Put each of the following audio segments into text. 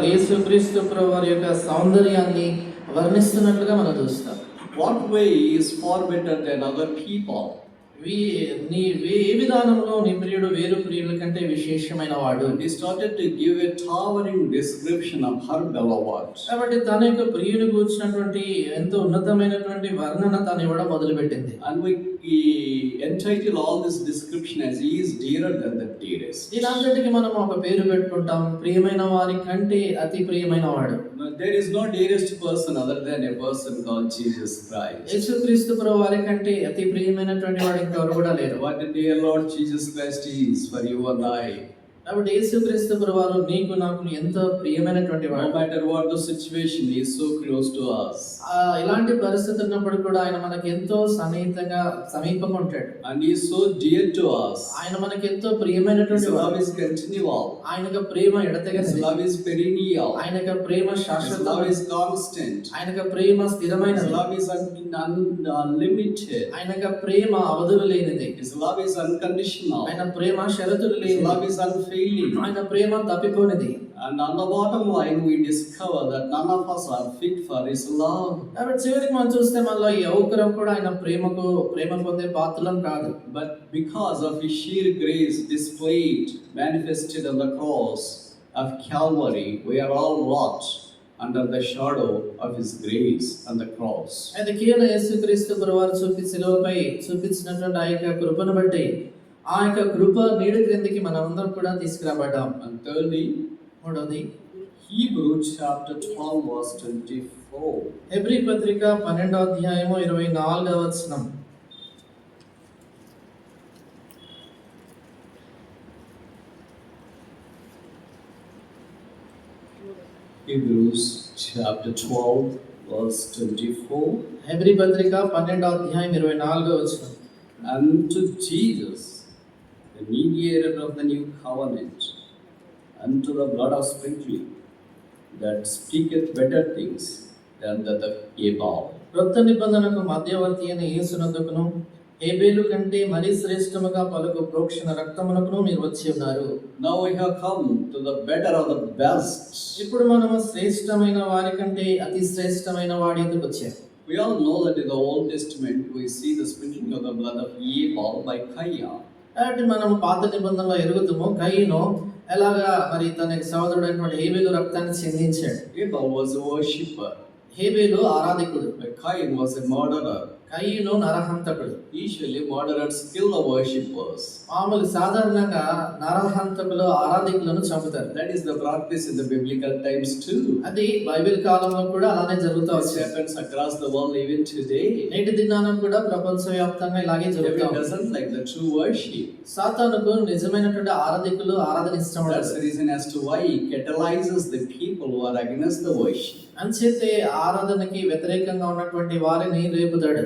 యేసుక్రీస్తు ప్రభు వారి యొక్క సౌందర్యాన్ని వర్ణిస్తున్నట్లుగా మనం చూస్తాం. What way is far better than other people? ఏ విధానంలో నీ ప్రియుడు వేరు ప్రియుల కంటే విశేషమైన వాడు. And he started to give a towering description of her beloved. కాబట్టి తన యొక్క ప్రియుని కూర్చున్నటువంటి ఎంతో ఉన్నతమైనటువంటి వర్ణన తాను ఇవ్వడం మొదలుపెట్టింది. And we entitle all this description as he is dearer than the dearest. దీనంతటికి మనం ఒక పేరు పెట్టుకుంటాం, ప్రియమైన వారి కంటే అతి ప్రియమైన వాడు. There is no dearest person other than a person called Jesus Christ. యేసుక్రీస్తు ప్రభు వారి కంటే అతి ప్రియమైనటువంటి వాడు ఇంకెవరు కూడా లేరు. What the dear Lord Jesus Christ is for you and I. కాబట్టి యేసుక్రీస్తు ప్రభు వారు నీకు నాకు ఎంతో ప్రియమైనటువంటి వాడు. No matter what the situation, he is so close to us. ఇలాంటి పరిస్థితి ఉన్నప్పుడు కూడా ఆయన మనకి ఎంతో సన్నిహితంగా సమీపంగా ఉంటాడు. And he is so dear to us. ఆయన మనకి ఎంతో ప్రియమైనటువంటి His love is continual. ఆయన యొక్క ప్రేమ ఎడతెగనిది. His love is perennial. ఆయన యొక్క ప్రేమ His శాశ్వత. love is constant. ఆయన యొక్క ప్రేమ స్థిరమైనది. His love is unlimited. ఆయన యొక్క ప్రేమ అవధులు లేనిది. His love is unconditional. ఆయన ప్రేమ షరతులు His లేనిది. love is unfailing. ఆయన ప్రేమ తప్పిపోనిది. And on the bottom line we discover that none of us are fit for his love. కాబట్టి చివరికి మనం చూస్తే మనలో ఏ ఒక్కరం కూడా ఆయన ప్రేమ పొందే పాత్రలం కాదు. But because of his sheer grace displayed, manifested on the cross of Calvary, we are all wrought under the shadow of his grace on the cross. అయితే కేవలం యేసుక్రీస్తు ప్రభువారు శిలువపై చూపించినటువంటి ఆ యొక్క కృపను బట్టి ఆ యొక్క కృప నీడ క్రిందికి మనమందరం కూడా తీసుకురాబడ్డాం. And thirdly, మూడవది Hebrews chapter 12 verse 24. హెబ్రీ పత్రిక 12వ అధ్యాయము 24వ వచనం. Hebrews chapter 12 verse 24. హెబ్రీ పత్రిక 12వ అధ్యాయం 24వ వచనం. Unto Jesus, the mediator of the new covenant, unto the blood of sprinkling, that speaketh better things than that of Abel. క్రొత్త నిబంధనకు మధ్యవర్తి అయిన యేసునందుకును హేబేలు కంటే మరీ శ్రేష్టముగా పలుకు ప్రోక్షణ రక్తమునకును మీరు వచ్చి ఉన్నారు. Now we have come to the better of the best. ఇప్పుడు మనము శ్రేష్టమైన వారి కంటే అతి శ్రేష్టమైన వాడి ఎందుకు వచ్చాము. We all know that in the Old Testament we see the sprinkling of the blood of Abel by Cain. కాబట్టి మనం పాత నిబంధనలో ఎరుగుతాము కయీను ఎలాగా మరి తన సహోదరుడైనటువంటి హేబేలు రక్తాన్ని చెందించాడు. Abel was a worshipper. హేబేలు ఆరాధికుడు. Cain was a murderer. కయీను నరహంతకుడు. Usually murderers kill the worshippers. మామూలు సాధారణంగా నరహంతకులు ఆరాధికులను చంపుతారు. That is the practice in the biblical times too. అది బైబిల్ కాలంలో కూడా అలానే జరుగుతూ It వచ్చాయి. happens across the world even today. నేటి దినాన కూడా ప్రపంచవ్యాప్తంగా ఇలాగే David జరుగుతూ ఉంది. doesn't like the true worship. సాతానుకు నిజమైనటువంటి ఆరాధికులు ఆరాధన That's ఇష్టపడతారు. the reason as to why he catalyzes the people who are against the worship. అంచేతే ఆరాధనకి వ్యతిరేకంగా ఉన్నటువంటి వారిని రేపుతాడు.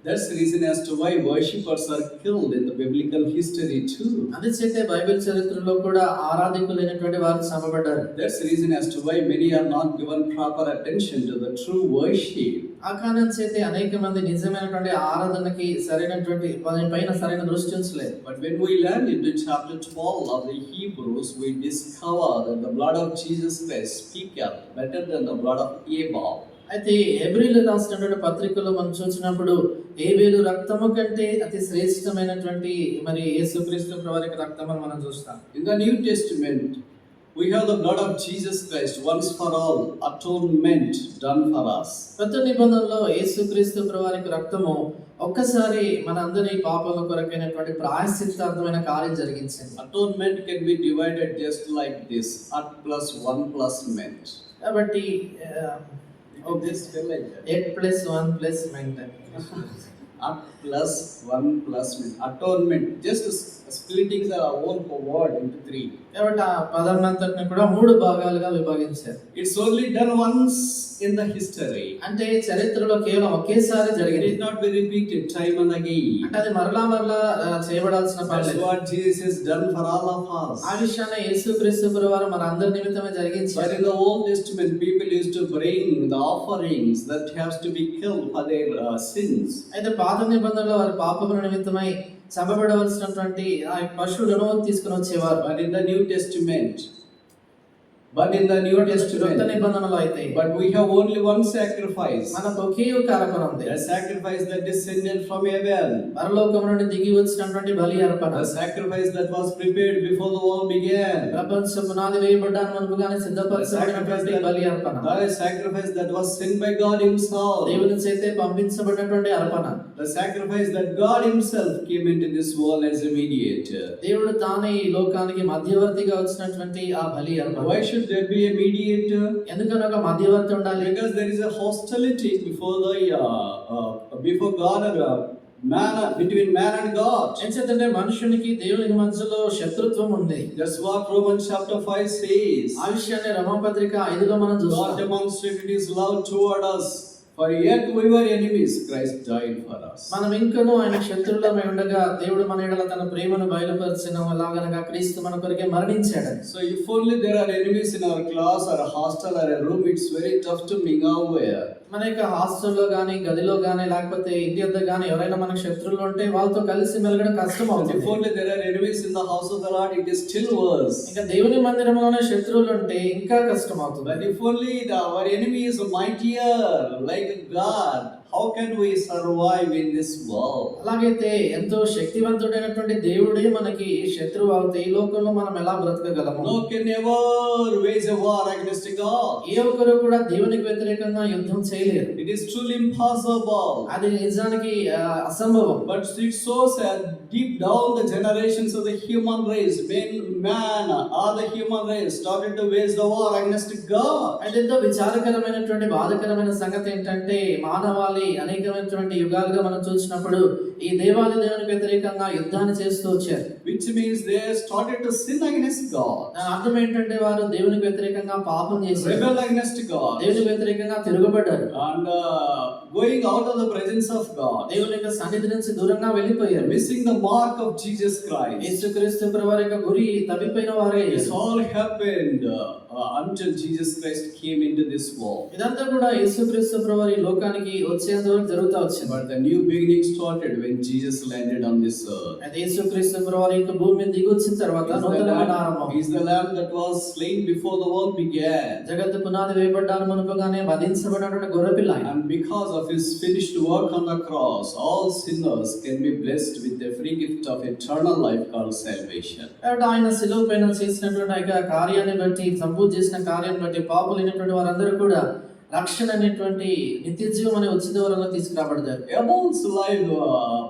That's the reason as to why worshippers are killed in the biblical history too. అందుచేతే Bible చరిత్రలో కూడా ఆరాధికులైనటువంటి వారు చంపబడ్డారు. That's the reason as to why many are not given proper attention to the true worship. ఆ కారణం చేతే అనేక మంది నిజమైనటువంటి ఆరాధనకి సరైనటువంటి పైన సరైన దృష్టి ఉంచలేదు. But when we learn into chapter 12 of the Hebrews, we discover that the blood of Jesus Christ speaketh better than the blood of Abel. అయితే హెబ్రీలు రాసినటువంటి పత్రికలో మనం చూసినప్పుడు హేబేలు రక్తము కంటే అతి శ్రేష్టమైనటువంటి మరి యేసుక్రీస్తు ప్రభువు యొక్క రక్తం అని మనం చూస్తాం. In the New Testament, we have the blood of Jesus Christ once for all, atonement done for us. కొత్త నిబంధనలో యేసుక్రీస్తు ప్రభువు యొక్క రక్తము ఒక్కసారి మనందరి పాపాల కొరకైనటువంటి ప్రాయశ్చిత్తార్థమైన కార్యం జరిగించింది. Atonement can be divided just like this: at plus 1 plus ment. కాబట్టి This feel like that. 8 + 1 + ment. At plus 1 plus ment. Atonement, just splitting the whole word into 3. కాబట్టి ఆ పదాన్నంతటిని కూడా 3 భాగాలుగా విభజించారు. It's only done once in the history. అంటే చరిత్రలో కేవలం ఒకేసారి It జరిగింది. need not be repeated time and again. అంటే అది మరలా చేయబడాల్సిన పని That's లేదు. what Jesus has done for all of us. ఆ విషయాన్ని యేసుక్రీస్తు ప్రభువారు మన అందరి నిమిత్తమే But జరిగించారు. in the Old Testament, people used to bring the offerings that has to be killed for their sins. అయితే పాత నిబంధనలో వారి పాపముల నిమిత్తమై చంపబడవలసినటువంటి ఆ పశువులను తీసుకుని వచ్చేవారు. But in the New Testament, But in the New క్రొత్త Testament, నిబంధనలో అయితే but we have only one sacrifice. మనకు ఒకే ఒక అర్పణ ఉంది. A sacrifice that descended from heaven. పరలోకం నుండి దిగి వచ్చినటువంటి బలి అర్పణ. A sacrifice that was prepared before the world began. ప్రపంచం పునాది వేయబడ్డానికి మునుపుగానే సిద్ధపరచబడినటువంటి బలి అర్పణ. The sacrifice that was sent by God Himself. దేవుని చేతే పంపించబడినటువంటి అర్పణ. The sacrifice that God Himself came into this world as a mediator. దేవుడు తానే ఈ లోకానికి మధ్యవర్తిగా వచ్చినటువంటి ఆ బలి అర్పణ. Why should there be a mediator? ఎందుకని ఒక మధ్యవర్తి ఉండాలి? Because there is a hostility before God and between man and God. ఎంచేతంటే మనుషునికి దేవునికి మధ్యలో శత్రుత్వం ఉంది. That's what Romans chapter 5 says. ఆ విషయాన్ని రోమాపత్రిక 5లో మనం God చూస్తాం. demonstrated His love toward us. For yet we were enemies, Christ died for us. మనం ఇంకనూ ఆయన శత్రువులమై ఉండగా దేవుడు మన యెడల తన ప్రేమను బయలుపరిచిన అలాగనగా క్రీస్తు మన కొరకే మరణించాడు. So if only there are enemies in our class or a hostel or a room, it's very tough to mingle with. మన యొక్క హాస్టల్లో గానీ గదిలో గానీ లేకపోతే ఇంటి వద్ద గానీ ఎవరైనా మనకు శత్రువులు ఉంటే వాళ్ళతో కలిసి మెలగడం కష్టం If అవుతుంది. only there are enemies in the house of the Lord, it is still worse. ఇంకా దేవుని మందిరంలోనే శత్రువులు ఉంటే ఇంకా కష్టం అవుతుంది. But if only our enemy is mightier, like God, how can we survive in this world? అలాగైతే ఎంతో శక్తివంతుడైనటువంటి దేవుడే మనకి శత్రువు అవుతే ఈ లోకంలో మనం ఎలా బ్రతకగలము? No can ever wage a war against God. ఏ ఒక్కరు కూడా దేవునికి వ్యతిరేకంగా యుద్ధం చేయలేరు. It is truly impossible. అది నిజానికి అసంభవం. But it shows that deep down the generations of the human race, man or the human race started to wage the war against God. అయితే ఎంతో విచారకరమైనటువంటి బాధకరమైన సంగతి ఏంటంటే మానవాళి అనేకమైనటువంటి యుగాలుగా మనం చూసినప్పుడు ఈ దేవాది దేవునికి వ్యతిరేకంగా యుద్ధాన్ని చేస్తూ వచ్చారు. Which means they started to sin against God. దాని అర్థం ఏంటంటే వారు దేవునికి వ్యతిరేకంగా పాపం చేశారు, Rebel against God. దేవునికి వ్యతిరేకంగా తిరుగుబడ్డారు, And going out of the presence of God. దేవుని యొక్క సన్నిధి నుంచి దూరంగా వెళ్ళిపోయారు, Missing the mark of Jesus Christ. యేసుక్రీస్తు ప్రభువారి యొక్క గురి తప్పిపోయిన వారే. This all happened until Jesus Christ came into this world. ఇదంతా కూడా యేసుక్రీస్తు ప్రభువారి లోకానికి వచ్చేంత వరకు జరుగుతూ వచ్చింది. But the new beginning started when Jesus landed on this earth. అయితే యేసుక్రీస్తు ప్రభువారి యొక్క భూమి మీద దిగి వచ్చిన తర్వాత నూతనమైన ఆరంభం. He is the lamb that was slain before the world began. జగత్తు పునాది వేయబడ్డానికి మునుపుగానే వధించబడినటువంటి గొర్రెపిల్ల ఆయన. And because of His finished work on the cross, all sinners can be blessed with the free gift of eternal life called salvation. కాబట్టి ఆయన శిలువ పైన చేసినటువంటి ఆ యొక్క కార్యాన్ని బట్టి, సంపూర్తి చేసిన కార్యాన్ని బట్టి పాపులైనటువంటి వారందరూ కూడా రక్షణ అనేటువంటి నిత్య జీవం అనే ఉచిత వరంలో తీసుకురాబడతారు. Abel's life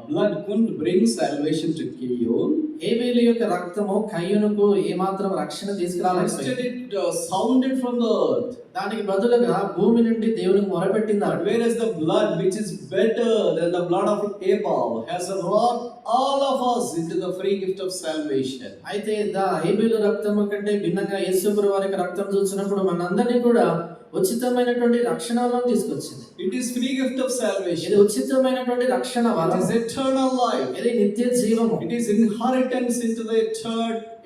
blood couldn't bring salvation to Cain. హేబేలు యొక్క రక్తము కయ్యూనుకు ఏమాత్రం రక్షణ Instead తీసుకురాలేకపోయింది. it sounded from the earth. దానికి బదులుగా భూమి నుండి దేవునికి మొరపెట్టింది. Whereas the blood which is better than the blood of Abel has brought all of us into the free gift of salvation. అయితే హేబేలు రక్తము కంటే భిన్నంగా యేసు ప్రభువు వారి యొక్క రక్తం చూసినప్పుడు మనందరినీ కూడా ఉచితమైనటువంటి రక్షణలో తీసుకొచ్చింది. It is free gift of ఇది salvation. ఉచితమైనటువంటి రక్షణ It వరం. is eternal life. ఇది నిత్య జీవము. It is inheritance into the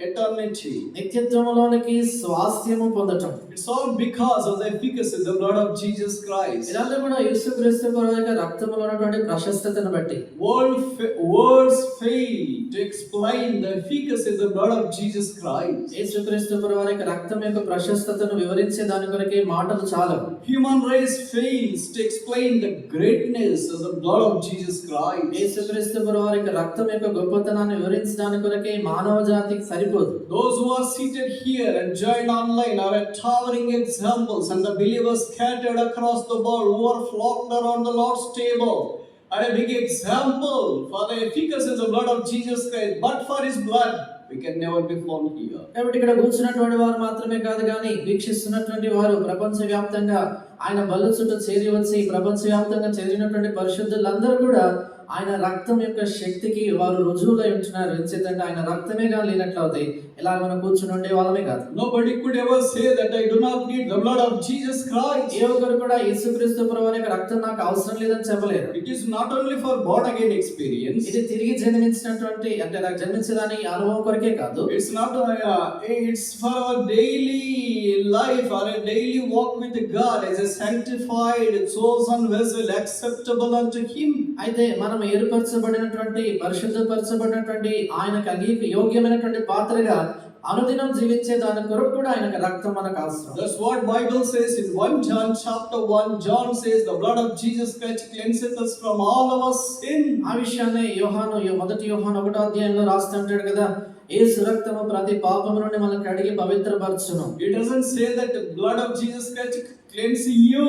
eternity. నిత్యత్వములోనికి స్వాస్థ్యము పొందటం. It's all because of the efficacy of the blood of Jesus Christ. ఇదంతా కూడా యేసుక్రీస్తు ప్రభువు యొక్క రక్తములో ఉన్నటువంటి ప్రశస్తతను బట్టి. Words fail to explain the efficacy of the blood of Jesus Christ. యేసుక్రీస్తు ప్రభువు వారి యొక్క రక్తం యొక్క ప్రశస్తతను వివరించే దాని కొరకే మాటలు చాలవు. Human race fails to explain the greatness of the blood of Jesus Christ. యేసుక్రీస్తు ప్రభువు వారి యొక్క రక్తం యొక్క గొప్పతనాన్ని వివరించడానికి కొరకే మానవ జాతికి సరిపోదు. Those who are seated here and joined online are a towering examples, and the believers scattered across the world who are flocked around the Lord's table are a big example for the efficacy of the blood of Jesus Christ. But for His blood, we can never be found here. కాబట్టి ఇక్కడ కూర్చున్నటువంటి వారు మాత్రమే కాదు కానీ వీక్షిస్తున్నటువంటి వారు ప్రపంచవ్యాప్తంగా ఆయన బల్ల చుట్టూ చేరి వచ్చి ప్రపంచవ్యాప్తంగా చేరినటువంటి పరిశుద్ధులందరూ కూడా ఆయన రక్తం యొక్క శక్తికి వారు రుజువులై ఉంటున్నారు. ఎందుకంటే ఆయన రక్తమే కానీ లేనట్లయితే ఇలా మనం కూర్చుని ఉండే వాళ్ళమే కాదు. Nobody could ever say that I do not need the blood of Jesus Christ. ఏ ఒక్కరు కూడా యేసుక్రీస్తు ప్రభువు యొక్క రక్తం నాకు అవసరం లేదని చెప్పలేరు. It is not only for born again experience. ఇది తిరిగి జన్మించినటువంటి అంటే నాకు జన్మించదాని అనుభవం కొరకే కాదు. It's not it's for our daily life or a daily walk with God as a sanctified chosen vessel acceptable unto Him. అయితే మనం ఏర్పరచబడినటువంటి పరిశుద్ధపరచబడినటువంటి ఆయనకు యోగ్యమైనటువంటి పాత్రగా అనుదినం జీవించే దాని కొరకు కూడా ఆయనకు రక్తం మనకు అవసరం. That's what Bible says in 1 John chapter 1. John says the blood of Jesus Christ cleanseth us from all our sin. ఆ విషయాన్ని మొదటి యోహాను 1వ అధ్యాయంలో రాస్తుంటాడు కదా, యేసు రక్తము ప్రతి పాపము నుండి మనల్ని కడిగి పవిత్రపరచును. It doesn't say that the blood of Jesus Christ cleanses you.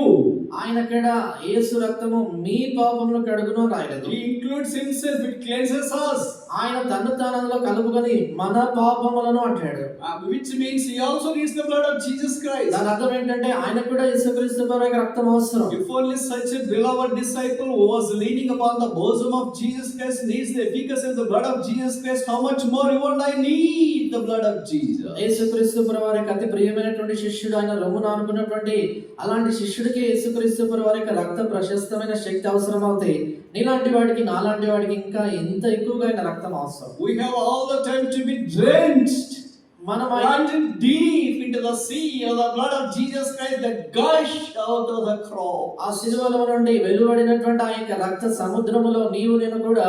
ఆయన ఇక్కడ యేసు రక్తము మీ పాపమును కడుగును రాయలేదు. He includes himself, it cleanses us. ఆయన తన్ను తానంలో కలుపుకొని మన పాపములను అంటాడు. Which means he also needs the blood of Jesus Christ. దాని అర్థం ఏంటంటే ఆయన కూడా యేసుక్రీస్తు వారి రక్తం అవసరం. If only such a beloved disciple who was leaning upon the bosom of Jesus Christ needs the efficacy of the blood of Jesus Christ, how much more you and I need the blood of Jesus. యేసుక్రీస్తు వారికి అతి ప్రియమైనటువంటి శిష్యుడు, ఆయన రొమ్మున అనుకున్నటువంటి అలాంటి శిష్యుడికి యేసుక్రీస్తు వారి యొక్క రక్త ప్రశస్తమైన శక్తి అవసరం అవుతాయి. నీలాంటి వాడికి నాలాంటి వాడికి ఇంకా ఎంత ఎక్కువగా ఆయన రక్తం అవసరం. We have all the time to be drenched, మనం plunged deep into the sea of the blood of Jesus Christ that gushed out of the cross. ఆ శిలువలో నుండి వెలువడినటువంటి ఆ యొక్క రక్త సముద్రములో నీవు నేను కూడా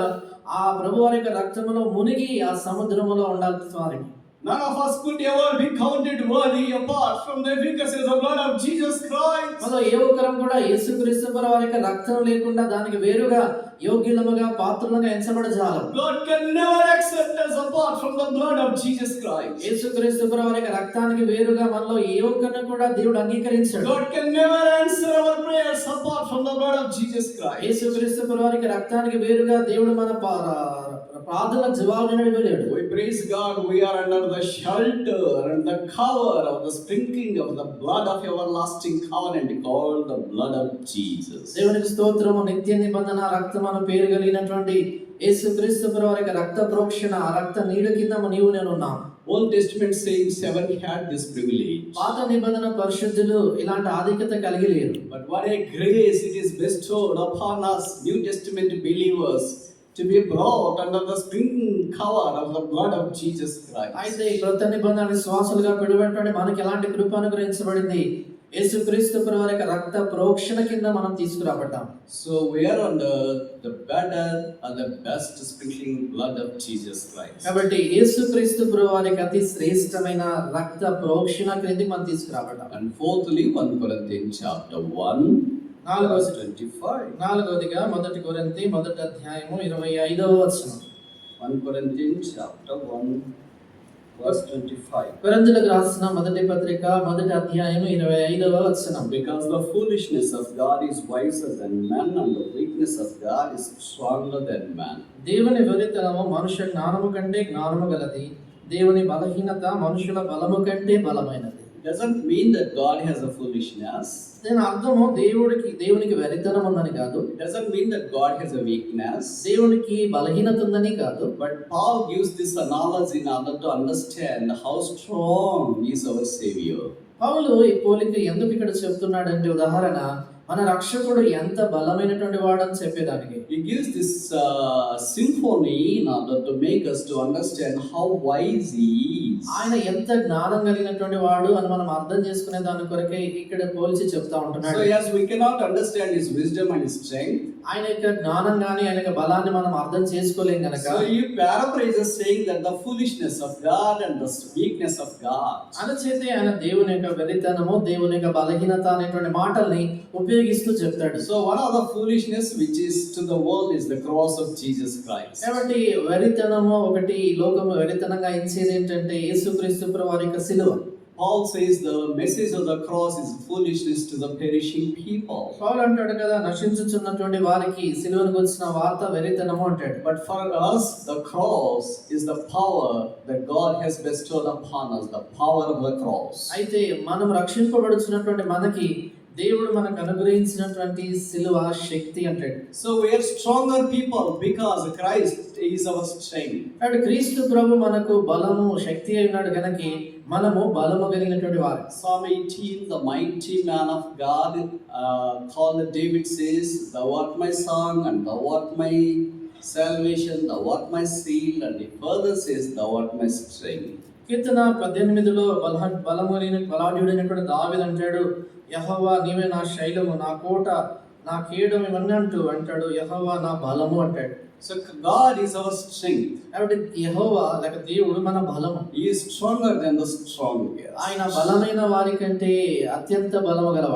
ఆ ప్రభువారి యొక్క రక్తములో మునిగి ఆ సముద్రములో ఉండాల్సిన వారికి. None of us could ever be counted worthy apart from the efficacy of the blood of Jesus Christ. మనలో ఏ ఒక్కరం కూడా యేసుక్రీస్తు వారి యొక్క రక్తం లేకుండా దానికి వేరుగా యోగ్యులముగా పాత్రులుగా ఎంచబడజాలం. God can never accept us apart from the blood of Jesus Christ. యేసుక్రీస్తు వారి యొక్క రక్తానికి వేరుగా మనలో ఏ ఒక్కరిని కూడా దేవుడు అంగీకరించాడు. God can never answer our prayers apart from the blood of Jesus Christ. యేసుక్రీస్తు వారి యొక్క రక్తానికి వేరుగా దేవుడు మన ప్రార్థన జవాబుని ఇవ్వలేడు. We praise God, we are under the shelter and the cover of the sprinkling of the blood of everlasting covenant called the blood of Jesus. దేవునికి స్తోత్రము. నిత్య నిబంధన రక్తం అను పేరు కలిగినటువంటి యేసుక్రీస్తు వారి యొక్క రక్త ప్రోక్షణ, ఆ రక్త నీడ కింద నీవు నేను ఉన్నాం. Old Testament saints haven't had this privilege. పాత నిబంధన పరిశుద్ధులు ఇలాంటి ఆధిక్యత కలిగి లేరు. But what a grace it is bestowed upon us New Testament believers to be brought under the sprinkling cover of the blood of Jesus Christ. అయితే ఈ క్రొత్త నిబంధన విశ్వాసులుగా పిలువబడిన మనకి ఎలాంటి కృప అనుగ్రహించబడింది? యేసుక్రీస్తు వారి యొక్క రక్త ప్రోక్షణ కింద మనం తీసుకురాబడ్డాం. So we are under the better and the best sprinkling blood of Jesus Christ. కాబట్టి యేసుక్రీస్తు వారి యొక్క అతి శ్రేష్టమైన రక్త ప్రోక్షణ క్రింది మనం తీసుకురాబడ్డాం. And fourthly, 1 Corinthians chapter 1 verse 25. నాలుగవదిగా 1 కొరింథీ 1వ అధ్యాయము 25వ వచనం. 1 Corinthians chapter 1 verse 25. కొరింథీయులకు రాసిన మొదటి పత్రిక 1వ అధ్యాయము 25వ వచనం. Because the foolishness of God is wiser than man, and the weakness of God is stronger than man. దేవుని వెరితనము మనుష్య జ్ఞానము కంటే జ్ఞానము గలది, దేవుని బలహీనత మనుషుల బలము కంటే బలమైనది. It doesn't mean that God has a foolishness. దీని అర్థము దేవునికి వెరితనం ఉందని కాదు. It doesn't mean that God has a weakness. దేవునికి బలహీనత ఉందని కాదు. But Paul gives this analogy in order to understand how strong is our Savior. పౌలు ఈ పోలిక ఎందుకు ఇక్కడ చెప్తున్నాడంటే, ఉదాహరణ మన రక్షకుడు ఎంత బలమైనటువంటి వాడని చెప్పేదానికి. He gives this symphony in order to make us to understand how wise he is. ఆయన ఎంత జ్ఞానం కలిగినటువంటి వాడు అని మనం అర్థం చేసుకునే దాని కొరకే ఇక్కడ పోల్చి చెప్తా ఉంటున్నాడు. So yes, we cannot understand his wisdom and his strength. ఆయన యొక్క జ్ఞానం గాని ఆయన యొక్క బలాన్ని మనం అర్థం చేసుకోలేం గనక. So he paraphrases saying that the foolishness of God and the weakness of God. అందుచేత ఆయన దేవుని యొక్క వెరితనము, దేవుని యొక్క బలహీనత అనేటువంటి మాటల్ని ఉపయోగిస్తూ చెప్తాడు. So one of the foolishness which is to the world is the cross of Jesus Christ. కాబట్టి వెరితనము ఒకటి, లోకము వెరితనంగా ఎంచేది ఏంటంటే యేసుక్రీస్తు వారి యొక్క సిలువ. Paul says the message of the cross is foolishness to the perishing people. పౌలు అంటాడు కదా, నశించుచున్నటువంటి వారికి సిలువను గురించిన వార్త వెరితనము అంటాడు. But for us the cross is the power that God has bestowed upon us, the power of the cross. అయితే మనం రక్షింపబడుచున్నటువంటి మనకి దేవుడు మనకు అనుగ్రహించినటువంటి సిలువ శక్తి అంటాడు. So we are stronger people because Christ is our strength. కాబట్టి క్రీస్తు ప్రభు మనకు బలము, శక్తి అయినాడు గనుక మనము బలము కలిగినటువంటి వారు. Psalm 18, the mighty man of God called David says, "Thou art my song and thou art my salvation, thou art my shield," and he further says, "Thou art my strength." కీర్తన 18లో బలాఢ్యుడైనటువంటి దావీదు అంటాడు, యెహోవా నీవే నా శైలము, నా కోట, నా కేడము ఇవన్నీ అంటాడు. యెహోవా నా బలము అంటాడు. So God is our strength. కాబట్టి యెహోవా లేక దేవుడు మన బలము. He is stronger than the strong. ఆయన బలమైన వారి కంటే అత్యంత బలము గలవాడు.